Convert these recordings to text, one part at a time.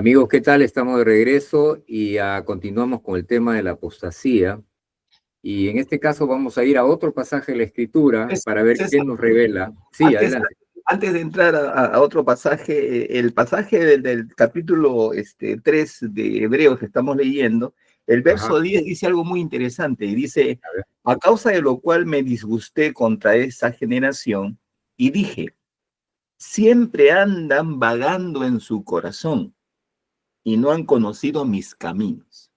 Amigos, ¿qué tal? Estamos de regreso y continuamos con el tema de la apostasía. Y en este caso vamos a ir a otro pasaje de la Escritura para ver qué César, nos revela. Sí, antes, adelante. antes de entrar a otro pasaje, el pasaje del capítulo 3 de Hebreos que estamos leyendo, el Ajá, verso 10 dice algo muy interesante y dice, a ver. a causa de lo cual me disgusté contra esa generación y dije, siempre andan vagando en su corazón y no han conocido mis caminos.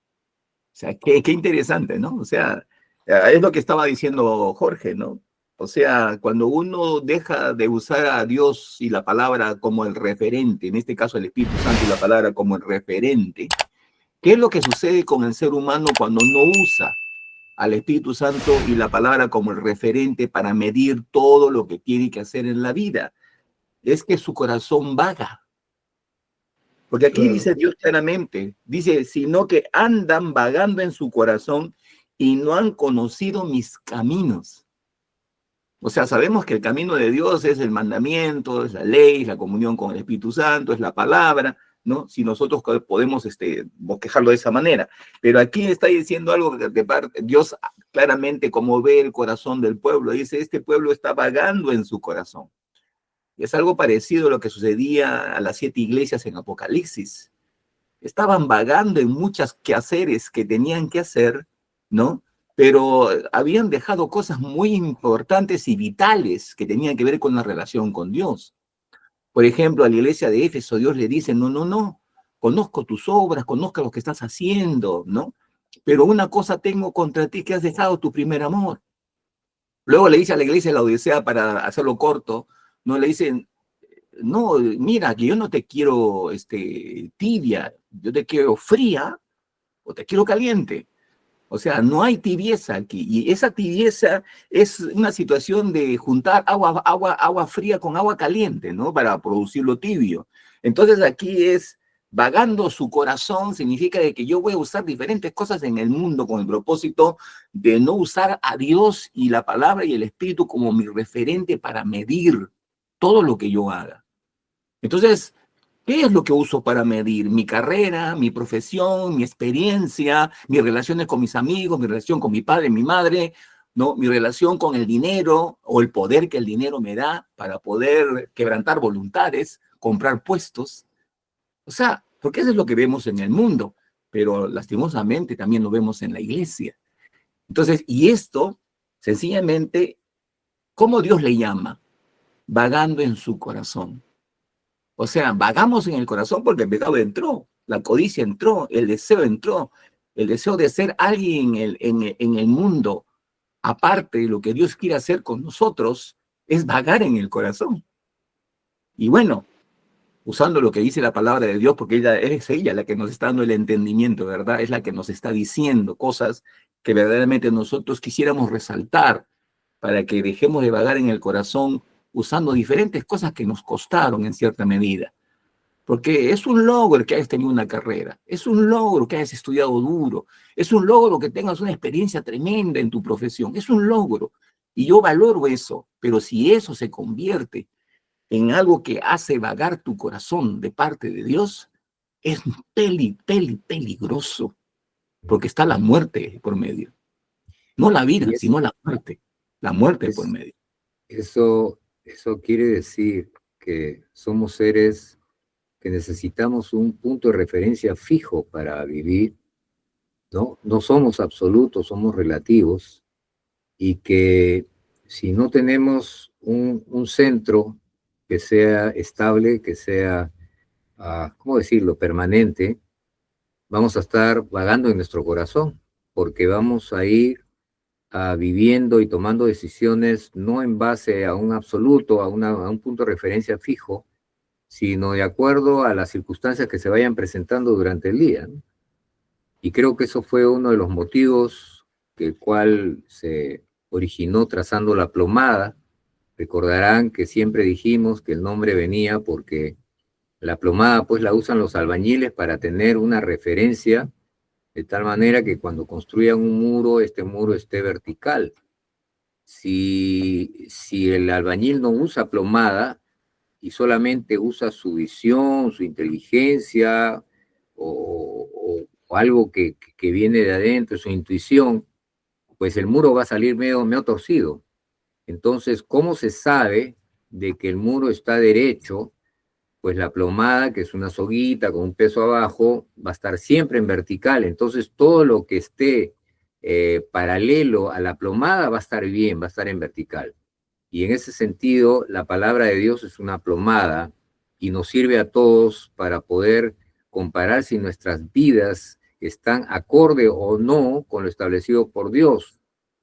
O sea, qué interesante, ¿no? O sea, es lo que estaba diciendo Jorge, ¿no? O sea, cuando uno deja de usar a Dios y la palabra como el referente, en este caso el Espíritu Santo y la palabra como el referente, ¿qué es lo que sucede con el ser humano cuando no usa al Espíritu Santo y la palabra como el referente para medir todo lo que tiene que hacer en la vida? Es que su corazón vaga. Porque aquí Claro. dice Dios claramente, dice, sino que andan vagando en su corazón y no han conocido mis caminos. O sea, sabemos que el camino de Dios es el mandamiento, es la ley, es la comunión con el Espíritu Santo, es la palabra, ¿no? Si nosotros podemos bosquejarlo de esa manera. Pero aquí está diciendo algo que Dios claramente, como ve el corazón del pueblo, dice, este pueblo está vagando en su corazón. Es algo parecido a lo que sucedía a las 7 iglesias en Apocalipsis. Estaban vagando en muchos quehaceres que tenían que hacer, ¿no? Pero habían dejado cosas muy importantes y vitales que tenían que ver con la relación con Dios. Por ejemplo, a la iglesia de Éfeso, Dios le dice, no, conozco tus obras, conozco lo que estás haciendo, ¿no? Pero una cosa tengo contra ti, que has dejado tu primer amor. Luego le dice a la iglesia de la Odisea, para hacerlo corto, no le dicen, no, mira, que yo no te quiero tibia, yo te quiero fría o te quiero caliente. O sea, no hay tibieza aquí. Y esa tibieza es una situación de juntar agua fría con agua caliente, ¿no? Para producir lo tibio. Entonces aquí es vagando su corazón, significa de que yo voy a usar diferentes cosas en el mundo con el propósito de no usar a Dios y la palabra y el Espíritu como mi referente para medir todo lo que yo haga. Entonces, ¿qué es lo que uso para medir? Mi carrera, mi profesión, mi experiencia, mis relaciones con mis amigos, mi relación con mi padre, mi madre, ¿no? Mi relación con el dinero o el poder que el dinero me da para poder quebrantar voluntades, comprar puestos. O sea, porque eso es lo que vemos en el mundo, pero lastimosamente también lo vemos en la iglesia. Entonces, y esto, sencillamente, ¿cómo Dios le llama? Vagando en su corazón. O sea, vagamos en el corazón porque el pecado entró, la codicia entró, entró, el deseo de ser alguien en el mundo, aparte de lo que Dios quiere hacer con nosotros, es vagar en el corazón. Y bueno, usando lo que dice la palabra de Dios, porque es ella la que nos está dando el entendimiento, ¿verdad? Es la que nos está diciendo cosas que verdaderamente nosotros quisiéramos resaltar para que dejemos de vagar en el corazón usando diferentes cosas que nos costaron en cierta medida. Porque es un logro que hayas tenido una carrera, es un logro que hayas estudiado duro, es un logro que tengas una experiencia tremenda en tu profesión, es un logro. Y yo valoro eso, pero si eso se convierte en algo que hace vagar tu corazón de parte de Dios, es peligroso, porque está la muerte por medio. No la vida, Y sino la muerte por es- medio. eso quiere decir que somos seres que necesitamos un punto de referencia fijo para vivir, ¿no? No somos absolutos, somos relativos, y que si no tenemos un centro que sea estable, que sea, ¿cómo decirlo?, permanente, vamos a estar vagando en nuestro corazón, porque vamos a ir viviendo y tomando decisiones no en base a un absoluto, a un punto de referencia fijo, sino de acuerdo a las circunstancias que se vayan presentando durante el día, ¿no? Y creo que eso fue uno de los motivos que el cual se originó trazando la plomada. Recordarán que siempre dijimos que el nombre venía porque la plomada pues la usan los albañiles para tener una referencia de tal manera que cuando construyan un muro, este muro esté vertical. Si el albañil no usa plomada y solamente usa su visión, su inteligencia, o algo que viene de adentro, su intuición, pues el muro va a salir medio torcido. Entonces, ¿cómo se sabe de que el muro está derecho? Pues la plomada, que es una soguita con un peso abajo, va a estar siempre en vertical. Entonces, todo lo que esté paralelo a la plomada va a estar bien, va a estar en vertical. Y en ese sentido, la palabra de Dios es una plomada y nos sirve a todos para poder comparar si nuestras vidas están acorde o no con lo establecido por Dios.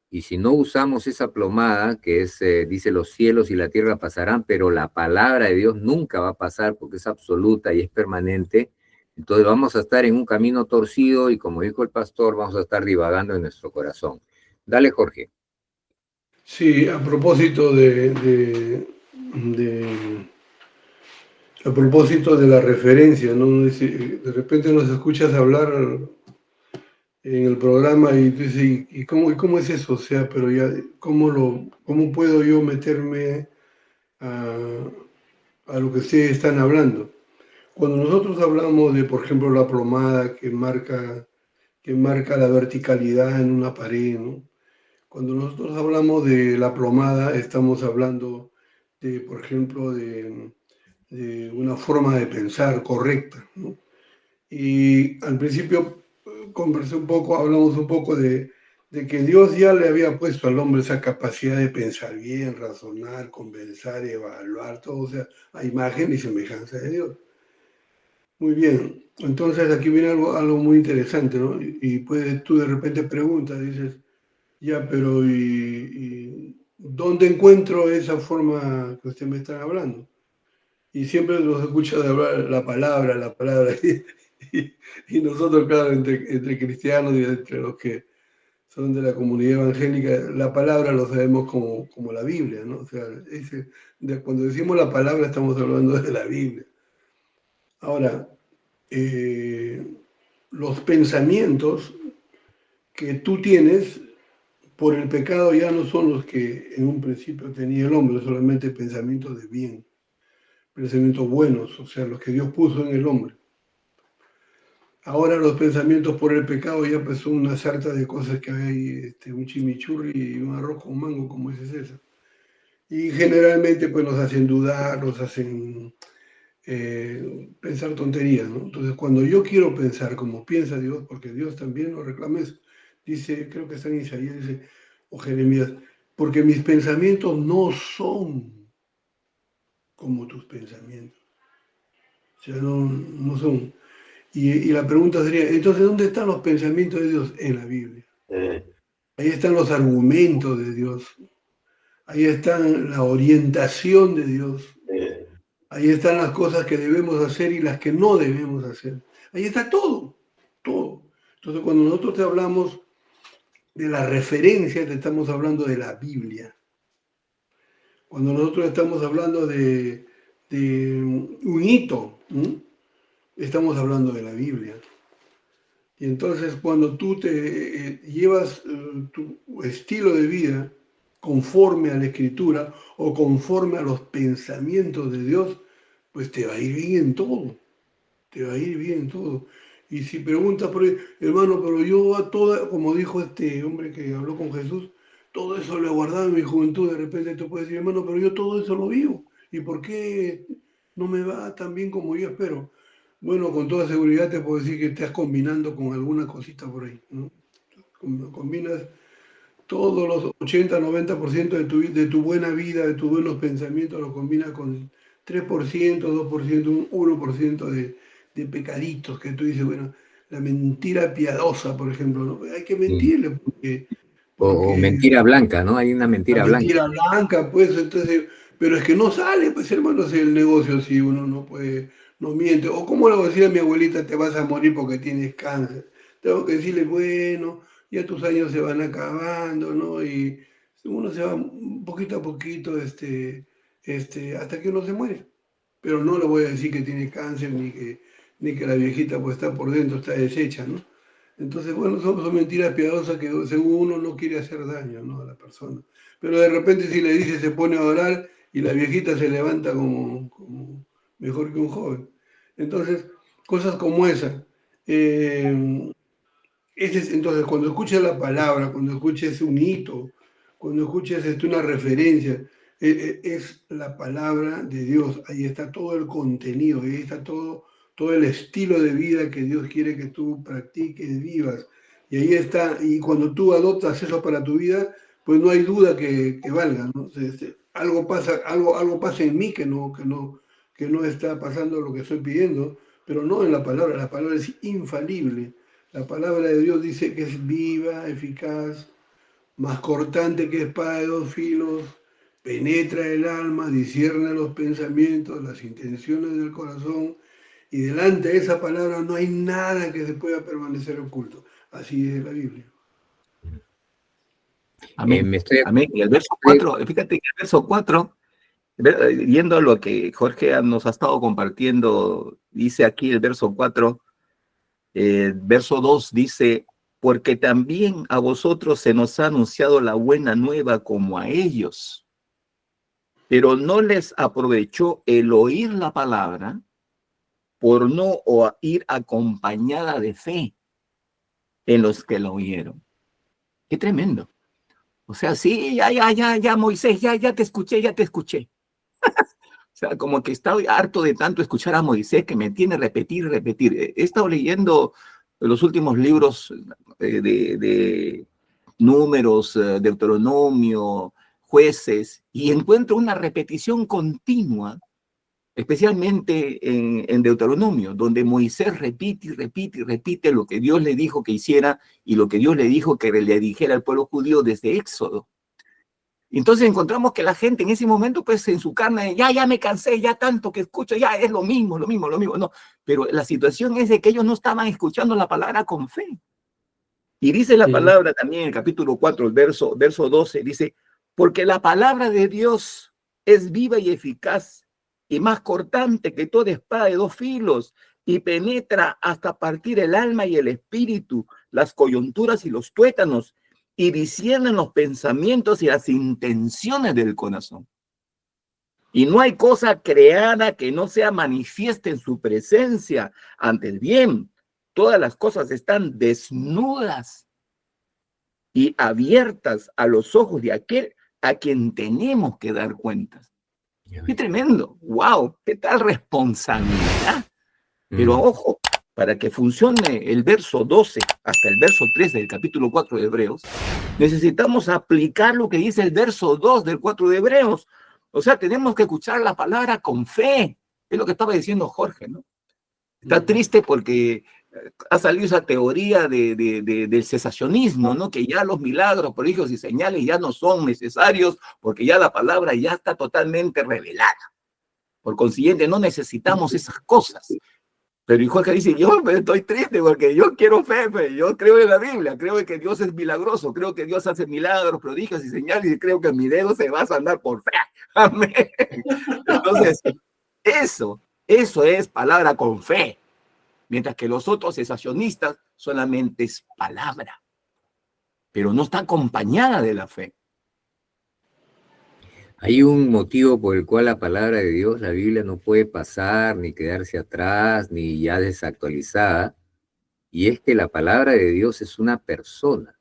Y si no usamos esa plomada, que es, dice, los cielos y la tierra pasarán, pero la palabra de Dios nunca va a pasar porque es absoluta y es permanente, entonces vamos a estar en un camino torcido y, como dijo el pastor, vamos a estar divagando en nuestro corazón. Dale, Jorge. Sí, a propósito a propósito de la referencia, ¿no? De repente nos escuchas hablar en el programa y tú dices, ¿y cómo es eso? O sea, pero ya, ¿cómo puedo yo meterme a, a lo que ustedes están hablando? Cuando nosotros hablamos de, por ejemplo, la plomada que marca la verticalidad en una pared, ¿no? Cuando nosotros hablamos de la plomada, estamos hablando de, por ejemplo, de una forma de pensar correcta, ¿no? Y al principio hablamos un poco de que Dios ya le había puesto al hombre esa capacidad de pensar bien, razonar, conversar, evaluar, todo, o sea, a imagen y semejanza de Dios. Muy bien, entonces aquí viene algo muy interesante, ¿no? Y puedes, tú de repente preguntas, dices, ya, pero ¿y dónde encuentro esa forma que usted me está hablando? Y siempre los escucho de hablar la palabra, y nosotros, claro, entre cristianos y entre los que son de la comunidad evangélica, la palabra lo sabemos como la Biblia, ¿no? O sea, cuando decimos la palabra estamos hablando de la Biblia. Ahora, eh, los pensamientos que tú tienes por el pecado ya no son los que en un principio tenía el hombre, solamente pensamientos de bien, pensamientos buenos, o sea, los que Dios puso en el hombre. Ahora los pensamientos por el pecado ya pues son una sarta de cosas que hay, un chimichurri y un arroz con mango, como dice César. Y generalmente pues nos hacen dudar, nos hacen pensar tonterías, ¿no? Entonces cuando yo quiero pensar como piensa Dios, porque Dios también lo reclama eso, dice, creo que está en Isaías, dice, o Jeremías, porque mis pensamientos no son como tus pensamientos. O sea, no son. Y la pregunta sería, entonces, ¿dónde están los pensamientos de Dios? En la Biblia. Ahí están los argumentos de Dios. Ahí está la orientación de Dios. Ahí están las cosas que debemos hacer y las que no debemos hacer. Ahí está todo, todo. Entonces, cuando nosotros te hablamos de la referencia, te estamos hablando de la Biblia. Cuando nosotros estamos hablando de un hito, ¿sí? Estamos hablando de la Biblia. Y entonces cuando tú te llevas tu estilo de vida conforme a la Escritura o conforme a los pensamientos de Dios, pues te va a ir bien en todo. Te va a ir bien en todo. Y si preguntas por ahí, hermano, pero yo a toda, como dijo este hombre que habló con Jesús, todo eso lo he guardado en mi juventud, de repente tú puedes decir, hermano, pero yo todo eso lo vivo. ¿Y por qué no me va tan bien como yo espero? Bueno, con toda seguridad te puedo decir que estás combinando con alguna cosita por ahí, ¿no? Combinas todos los 80-90% de tu buena vida, de tus buenos pensamientos, los combinas con 3%, 2%, un 1% de pecaditos que tú dices, bueno, la mentira piadosa, por ejemplo, ¿no? Hay que Sí. mentirle O porque mentira blanca, ¿no? Hay una la mentira blanca. mentira blanca, pues, entonces, pero es que no sale, pues, hermano, si el negocio, si uno no puede, no miente. O como le voy a decir a mi abuelita, te vas a morir porque tienes cáncer. Tengo que decirle, bueno, ya tus años se van acabando, ¿no? Y uno se va poquito a poquito, hasta que uno se muere. Pero no le voy a decir que tiene cáncer, ni que la viejita pues está por dentro, está deshecha, ¿no? Entonces, bueno, son mentiras piadosas que según uno no quiere hacer daño, ¿no?, a la persona. Pero de repente si le dice se pone a orar y la viejita se levanta como mejor que un joven. Entonces, cosas como esa. Entonces, cuando escuches la palabra, cuando escuches un hito, cuando escuches una referencia, es la palabra de Dios. Ahí está todo el contenido, ahí está todo el estilo de vida que Dios quiere que tú practiques, vivas. Y ahí está, y cuando tú adoptas eso para tu vida, pues no hay duda que valga, ¿no? Algo pasa, algo pasa en mí que no está pasando lo que estoy pidiendo, pero no en la palabra es infalible. La palabra de Dios dice que es viva, eficaz, más cortante que espada de dos filos, penetra el alma, discierne los pensamientos, las intenciones del corazón, y delante de esa palabra no hay nada que se pueda permanecer oculto. Así es la Biblia. Amén. Me estoy, Amén. Y el verso 4, fíjate que el verso 4, viendo lo que Jorge nos ha estado compartiendo, dice aquí el verso 4, verso 2 dice, porque también a vosotros se nos ha anunciado la buena nueva como a ellos, pero no les aprovechó el oír la palabra por no ir acompañada de fe en los que la oyeron. Qué tremendo. O sea, sí, ya, Moisés, ya te escuché, ya te escuché. O sea, como que estoy harto de tanto escuchar a Moisés que me tiene repetir. He estado leyendo los últimos libros de Números, Deuteronomio, Jueces, y encuentro una repetición continua, especialmente en Deuteronomio, donde Moisés repite lo que Dios le dijo que hiciera y lo que Dios le dijo que le dijera al pueblo judío desde Éxodo. Entonces encontramos que la gente en ese momento, pues en su carne, ya me cansé, ya tanto que escucho, ya es lo mismo, no. Pero la situación es de que ellos no estaban escuchando la palabra con fe. Y dice la palabra también en el capítulo 4, el verso 12, dice, porque la palabra de Dios es viva y eficaz y más cortante que toda espada de dos filos y penetra hasta partir el alma y el espíritu, las coyunturas y los tuétanos, y disciernen los pensamientos y las intenciones del corazón. Y no hay cosa creada que no sea manifiesta en su presencia. Antes bien, todas las cosas están desnudas y abiertas a los ojos de aquel a quien tenemos que dar cuentas. ¡Qué tremendo! ¡Wow! ¡Qué tal responsabilidad! Pero ojo, para que funcione el verso 12 hasta el verso 3 del capítulo 4 de Hebreos, necesitamos aplicar lo que dice el verso 2 del 4 de Hebreos. O sea, tenemos que escuchar la palabra con fe. Es lo que estaba diciendo Jorge, ¿no? Está triste porque ha salido esa teoría del cesacionismo, ¿no? Que ya los milagros, prodigios y señales ya no son necesarios porque ya la palabra ya está totalmente revelada. Por consiguiente, no necesitamos esas cosas. Pero Jorge dice, yo estoy triste porque yo quiero fe, yo creo en la Biblia, creo en que Dios es milagroso, creo que Dios hace milagros, prodigios y señales y creo que mi dedo se va a sanar por fe. Amén. Entonces, eso es palabra con fe. Mientras que los otros cesacionistas solamente es palabra, pero no está acompañada de la fe. Hay un motivo por el cual la palabra de Dios, la Biblia, no puede pasar, ni quedarse atrás, ni ya desactualizada, y es que la palabra de Dios es una persona.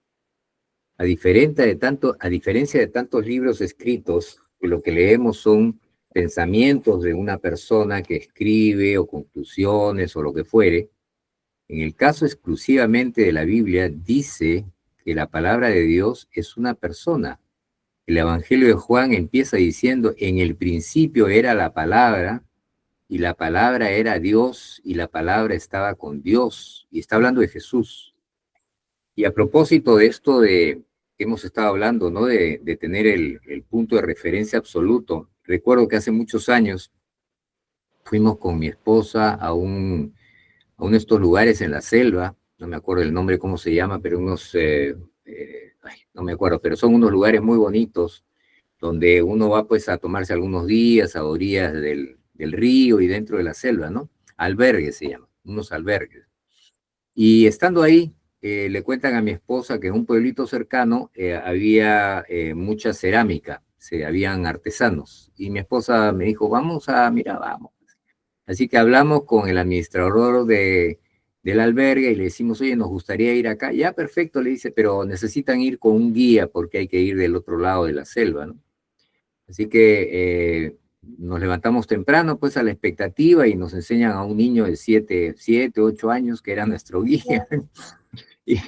A diferencia de tantos libros escritos, que lo que leemos son pensamientos de una persona que escribe, o conclusiones, o lo que fuere, en el caso exclusivamente de la Biblia, dice que la palabra de Dios es una persona. El Evangelio de Juan empieza diciendo, en el principio era la palabra, y la palabra era Dios, y la palabra estaba con Dios, y está hablando de Jesús. Y a propósito de esto de que hemos estado hablando, ¿no? De tener el punto de referencia absoluto, recuerdo que hace muchos años fuimos con mi esposa a uno de estos lugares en la selva, no me acuerdo el nombre, cómo se llama, pero no me acuerdo, pero son unos lugares muy bonitos, donde uno va pues a tomarse algunos días a orillas del río y dentro de la selva, ¿no? Albergues se llaman, unos albergues. Y estando ahí, le cuentan a mi esposa que en un pueblito cercano había mucha cerámica, habían artesanos. Y mi esposa me dijo, vamos. Así que hablamos con el administrador del albergue y le decimos, oye, nos gustaría ir acá. Ya, perfecto, le dice, pero necesitan ir con un guía porque hay que ir del otro lado de la selva, ¿no? Así que nos levantamos temprano, pues, a la expectativa y nos enseñan a un niño de 8 años, que era nuestro guía. Y,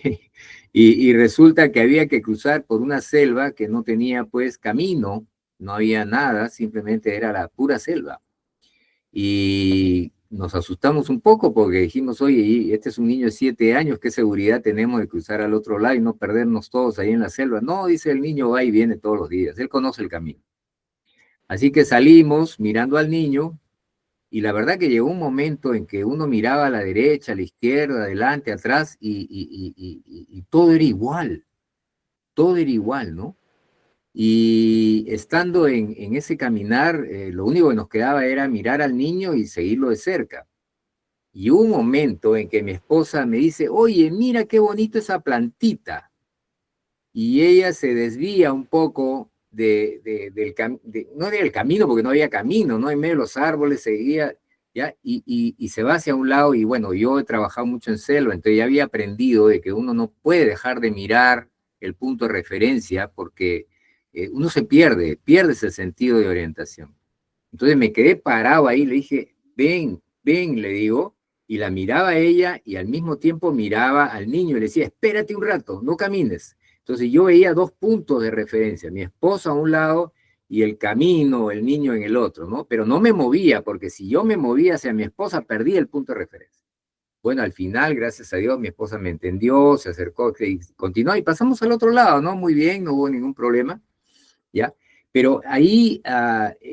y resulta que había que cruzar por una selva que no tenía, pues, camino, no había nada, simplemente era la pura selva. Y nos asustamos un poco porque dijimos, oye, este es un niño de 7 años, ¿qué seguridad tenemos de cruzar al otro lado y no perdernos todos ahí en la selva? No, dice, el niño va y viene todos los días, él conoce el camino. Así que salimos mirando al niño y la verdad que llegó un momento en que uno miraba a la derecha, a la izquierda, adelante, atrás y todo era igual, ¿no? Y estando en ese caminar, lo único que nos quedaba era mirar al niño y seguirlo de cerca. Y hubo un momento en que mi esposa me dice, oye, mira qué bonito esa plantita. Y ella se desvía un poco no del camino, porque no había camino, ¿no? En medio de los árboles seguía, ¿ya? Y se va hacia un lado, y bueno, yo he trabajado mucho en selva, entonces ya había aprendido de que uno no puede dejar de mirar el punto de referencia, porque uno se pierde ese sentido de orientación. Entonces me quedé parado ahí, le dije, ven, ven, le digo, y la miraba a ella, y al mismo tiempo miraba al niño, y le decía, espérate un rato, no camines. Entonces yo veía 2 puntos de referencia, mi esposa a un lado y el camino, el niño en el otro, ¿no? Pero no me movía, porque si yo me movía hacia mi esposa, perdía el punto de referencia. Bueno, al final, gracias a Dios, mi esposa me entendió, se acercó y continuó, y pasamos al otro lado, ¿no? Muy bien, no hubo ningún problema, ¿ya? Pero ahí,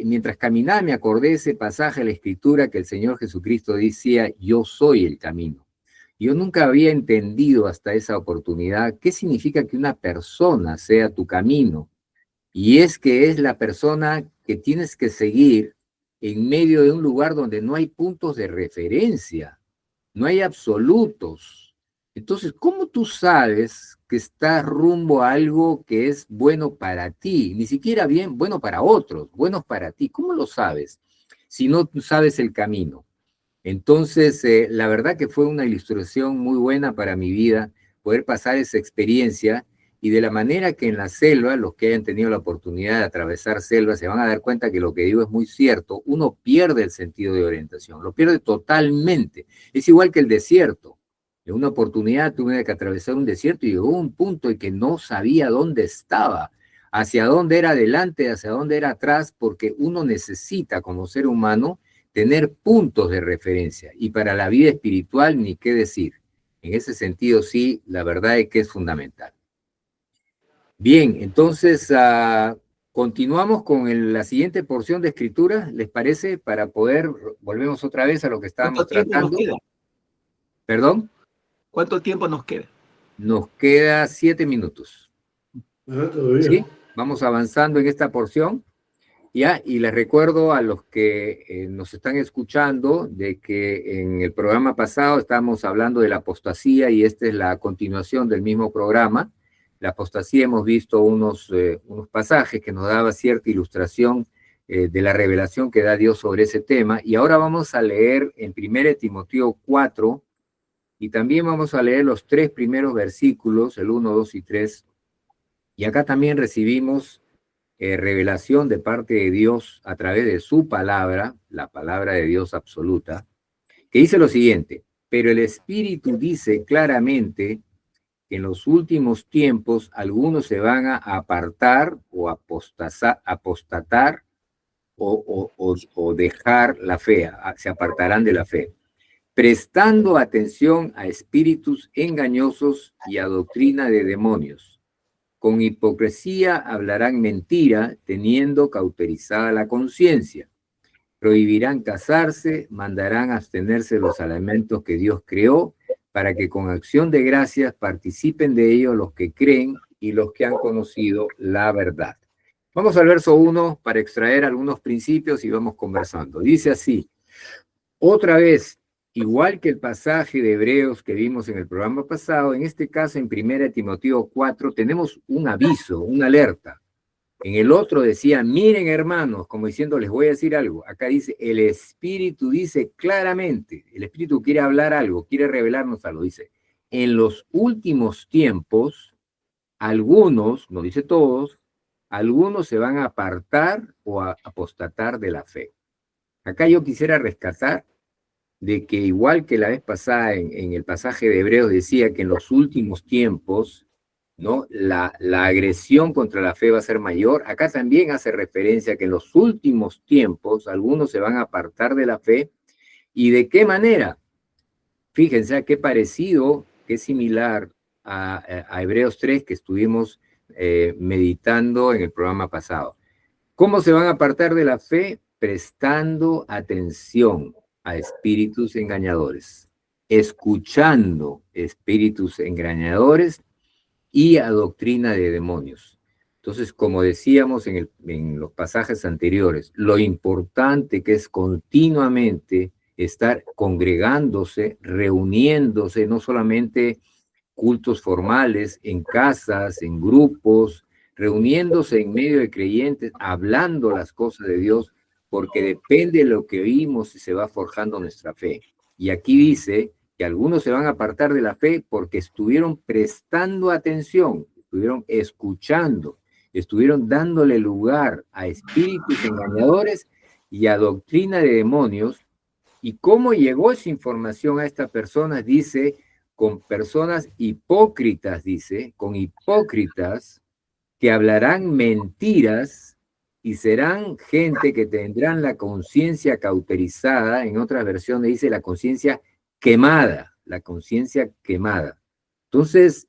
mientras caminaba, me acordé de ese pasaje de la Escritura que el Señor Jesucristo decía, yo soy el camino. Yo nunca había entendido hasta esa oportunidad qué significa que una persona sea tu camino. Y es que es la persona que tienes que seguir en medio de un lugar donde no hay puntos de referencia, no hay absolutos. Entonces, ¿cómo tú sabes que estás rumbo a algo que es bueno para ti? Ni siquiera bien bueno para otros, bueno para ti. ¿Cómo lo sabes si no tú sabes el camino? Entonces, la verdad que fue una ilustración muy buena para mi vida, poder pasar esa experiencia y de la manera que en la selva, los que hayan tenido la oportunidad de atravesar selva, se van a dar cuenta que lo que digo es muy cierto, uno pierde el sentido de orientación, lo pierde totalmente. Es igual que el desierto. En una oportunidad tuve que atravesar un desierto y llegó un punto en que no sabía dónde estaba, hacia dónde era adelante, hacia dónde era atrás, porque uno necesita como ser humano tener puntos de referencia. Y para la vida espiritual, ni qué decir. En ese sentido, sí, la verdad es que es fundamental. Bien, entonces continuamos con la siguiente porción de escritura, ¿les parece? Para poder, volvemos otra vez a lo que ¿Cuánto estábamos tiempo nos tratando. queda? ¿Perdón? ¿Cuánto tiempo nos queda? Nos queda 7 minutos. Todavía. ¿Sí? Vamos avanzando en esta porción. Ya, y les recuerdo a los que nos están escuchando de que en el programa pasado estábamos hablando de la apostasía y esta es la continuación del mismo programa. La apostasía hemos visto unos pasajes que nos daba cierta ilustración de la revelación que da Dios sobre ese tema y ahora vamos a leer en 1 Timoteo 4 y también vamos a leer los 3 primeros versículos, el 1, 2 y 3. Y acá también recibimos revelación de parte de Dios a través de su palabra, la palabra de Dios absoluta, que dice lo siguiente: pero el Espíritu dice claramente que en los últimos tiempos algunos se van a apartar o apostatar o dejar la fe, se apartarán de la fe, prestando atención a espíritus engañosos y a doctrina de demonios. Con hipocresía hablarán mentira, teniendo cauterizada la conciencia. Prohibirán casarse, mandarán abstenerse de los alimentos que Dios creó, para que con acción de gracias participen de ellos los que creen y los que han conocido la verdad. Vamos al verso 1 para extraer algunos principios y vamos conversando. Dice así: otra vez, igual que el pasaje de Hebreos que vimos en el programa pasado, en este caso en 1 Timoteo 4 tenemos un aviso, una alerta. En el otro decía, miren hermanos, como diciendo, les voy a decir algo. Acá dice, el Espíritu dice claramente, el Espíritu quiere hablar algo, quiere revelarnos algo. Dice, en los últimos tiempos, algunos, no dice todos, algunos se van a apartar o a apostatar de la fe. Acá yo quisiera rescatar de que igual que la vez pasada en el pasaje de Hebreos decía que en los últimos tiempos, ¿no? La agresión contra la fe va a ser mayor. Acá también hace referencia a que en los últimos tiempos algunos se van a apartar de la fe. ¿Y de qué manera? Fíjense a qué parecido, qué similar a Hebreos 3 que estuvimos meditando en el programa pasado. ¿Cómo se van a apartar de la fe? Prestando atención a espíritus engañadores, escuchando espíritus engañadores y a doctrina de demonios. Entonces, como decíamos en los pasajes anteriores, lo importante que es continuamente estar congregándose, reuniéndose, no solamente cultos formales, en casas, en grupos, reuniéndose en medio de creyentes, hablando las cosas de Dios, porque depende de lo que oímos y se va forjando nuestra fe. Y aquí dice que algunos se van a apartar de la fe porque estuvieron prestando atención, estuvieron escuchando, estuvieron dándole lugar a espíritus engañadores y a doctrina de demonios. ¿Y cómo llegó esa información a estas personas? Dice, con personas hipócritas, dice, con hipócritas que hablarán mentiras y serán gente que tendrán la conciencia cauterizada, en otras versiones dice la conciencia quemada, la conciencia quemada. Entonces,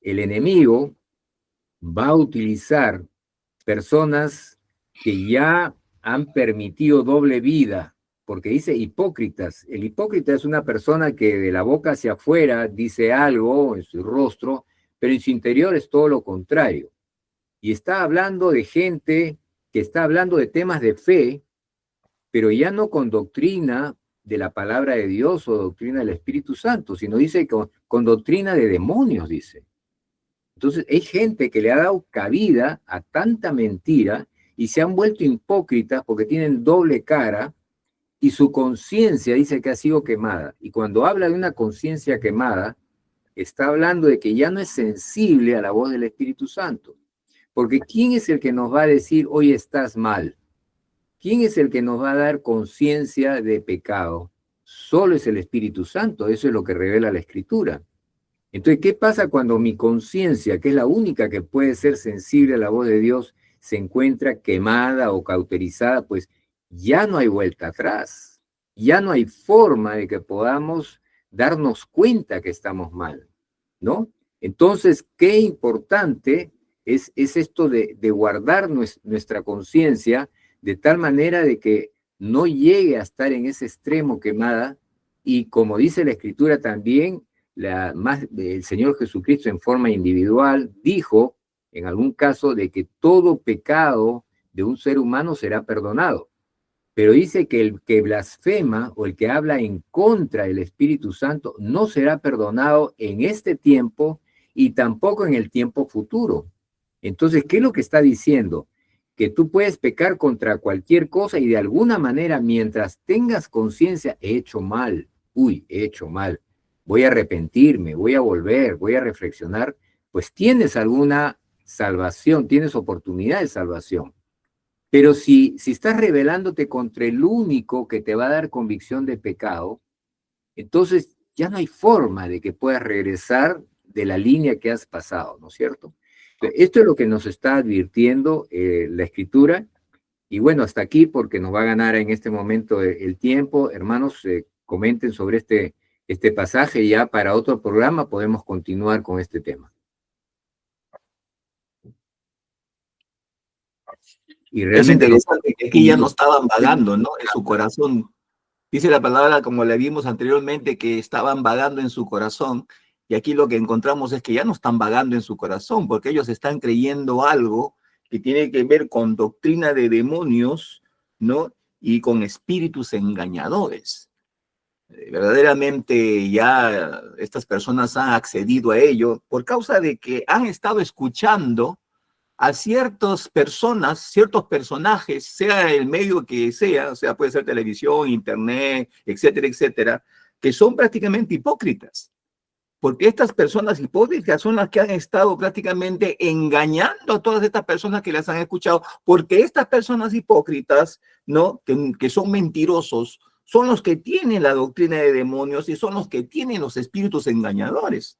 el enemigo va a utilizar personas que ya han permitido doble vida, porque dice hipócritas. El hipócrita es una persona que de la boca hacia afuera dice algo en su rostro, pero en su interior es todo lo contrario. Y está hablando de gente que está hablando de temas de fe, pero ya no con doctrina de la palabra de Dios o doctrina del Espíritu Santo, sino dice con doctrina de demonios, dice. Entonces, hay gente que le ha dado cabida a tanta mentira y se han vuelto hipócritas porque tienen doble cara y su conciencia dice que ha sido quemada. Y cuando habla de una conciencia quemada, está hablando de que ya no es sensible a la voz del Espíritu Santo. Porque ¿quién es el que nos va a decir, hoy estás mal? ¿Quién es el que nos va a dar conciencia de pecado? Solo es el Espíritu Santo, eso es lo que revela la Escritura. Entonces, ¿qué pasa cuando mi conciencia, que es la única que puede ser sensible a la voz de Dios, se encuentra quemada o cauterizada? Pues ya no hay vuelta atrás, ya no hay forma de que podamos darnos cuenta que estamos mal, ¿no? Entonces, qué importante es esto de guardar nuestra conciencia de tal manera de que no llegue a estar en ese extremo quemada y como dice la Escritura también, el Señor Jesucristo en forma individual dijo, en algún caso, de que todo pecado de un ser humano será perdonado. Pero dice que el que blasfema o el que habla en contra del Espíritu Santo no será perdonado en este tiempo y tampoco en el tiempo futuro. Entonces, ¿qué es lo que está diciendo? Que tú puedes pecar contra cualquier cosa y de alguna manera, mientras tengas conciencia, he hecho mal, he hecho mal, voy a arrepentirme, voy a volver, voy a reflexionar, pues tienes alguna salvación, tienes oportunidad de salvación. Pero si estás rebelándote contra el único que te va a dar convicción de pecado, entonces ya no hay forma de que puedas regresar de la línea que has pasado, ¿no es cierto? Esto es lo que nos está advirtiendo la Escritura. Y bueno, hasta aquí porque nos va a ganar en este momento el tiempo. Hermanos, comenten sobre este pasaje y ya para otro programa podemos continuar con este tema. Y Es realmente interesante que aquí ya no estaban vagando, ¿no? En su corazón. Dice la palabra, como le vimos anteriormente, que estaban vagando en su corazón. Y aquí lo que encontramos es que ya no están vagando en su corazón, porque ellos están creyendo algo que tiene que ver con doctrina de demonios, ¿no? Y con espíritus engañadores. Verdaderamente ya estas personas han accedido a ello por causa de que han estado escuchando a ciertas personas, ciertos personajes, sea el medio que sea, o sea, puede ser televisión, internet, etcétera, etcétera, que son prácticamente hipócritas. Porque estas personas hipócritas son las que han estado prácticamente engañando a todas estas personas que las han escuchado, porque estas personas hipócritas, ¿no? Que son mentirosos, son los que tienen la doctrina de demonios y son los que tienen los espíritus engañadores.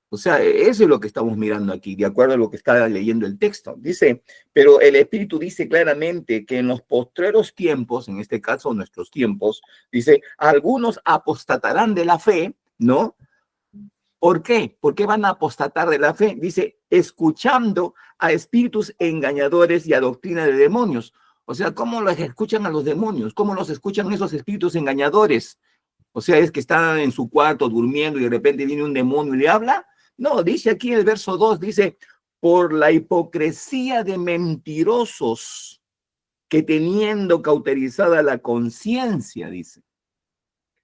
O sea, eso es lo que estamos mirando aquí, de acuerdo a lo que está leyendo el texto. Dice, pero el Espíritu dice claramente que en los postreros tiempos, en este caso nuestros tiempos, dice, algunos apostatarán de la fe, ¿no? ¿Por qué? ¿Por qué van a apostatar de la fe? Dice, escuchando a espíritus engañadores y a doctrina de demonios. O sea, ¿cómo los escuchan a los demonios? ¿Cómo los escuchan esos espíritus engañadores? O sea, es que está en su cuarto durmiendo y de repente viene un demonio y le habla. No, dice aquí en el verso 2, dice, por la hipocresía de mentirosos que teniendo cauterizada la conciencia, dice.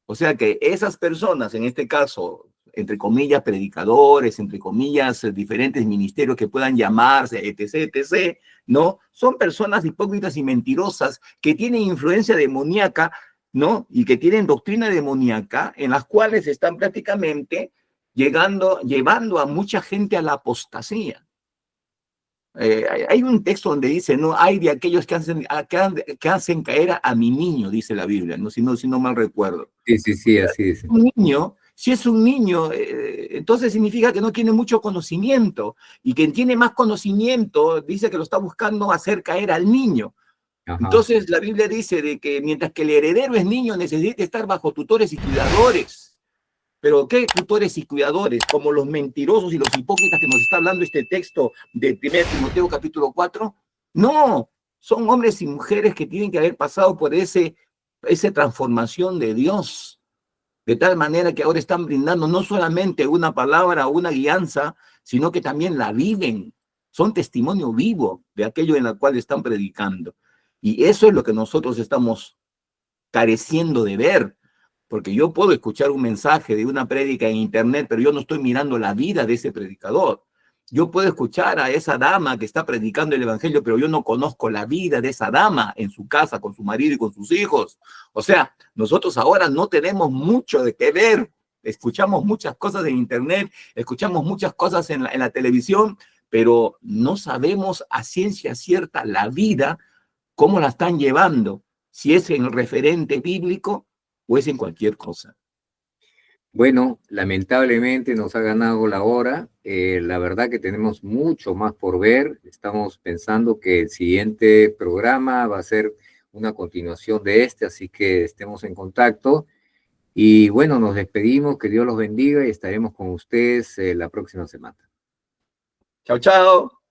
O sea que esas personas, en este caso, entre comillas, predicadores, entre comillas, diferentes ministerios que puedan llamarse, etc., etc., ¿no? Son personas hipócritas y mentirosas que tienen influencia demoníaca, ¿no? Y que tienen doctrina demoníaca, en las cuales están prácticamente llevando a mucha gente a la apostasía. Hay un texto donde dice, no, hay de aquellos que hacen caer a mi niño, dice la Biblia, ¿no? Si no mal recuerdo. Sí, así dice. Un niño, si es un niño, entonces significa que no tiene mucho conocimiento, y quien tiene más conocimiento dice que lo está buscando hacer caer al niño. Ajá. Entonces la Biblia dice de que mientras que el heredero es niño, necesita estar bajo tutores y cuidadores. Pero ¿qué tutores y cuidadores? Como los mentirosos y los hipócritas que nos está hablando este texto de 1 Timoteo capítulo 4. No, son hombres y mujeres que tienen que haber pasado por esa transformación de Dios, de tal manera que ahora están brindando no solamente una palabra o una guianza, sino que también la viven. Son testimonio vivo de aquello en la cual están predicando. Y eso es lo que nosotros estamos careciendo de ver. Porque yo puedo escuchar un mensaje de una prédica en internet, pero yo no estoy mirando la vida de ese predicador. Yo puedo escuchar a esa dama que está predicando el evangelio, pero yo no conozco la vida de esa dama en su casa, con su marido y con sus hijos. O sea, nosotros ahora no tenemos mucho de qué ver. Escuchamos muchas cosas en internet, escuchamos muchas cosas en la televisión, pero no sabemos a ciencia cierta la vida, cómo la están llevando, si es en el referente bíblico o es en cualquier cosa. Bueno, lamentablemente nos ha ganado la hora. La verdad que tenemos mucho más por ver. Estamos pensando que el siguiente programa va a ser una continuación de este, así que estemos en contacto. Y bueno, nos despedimos, que Dios los bendiga y estaremos con ustedes la próxima semana. Chao, chao.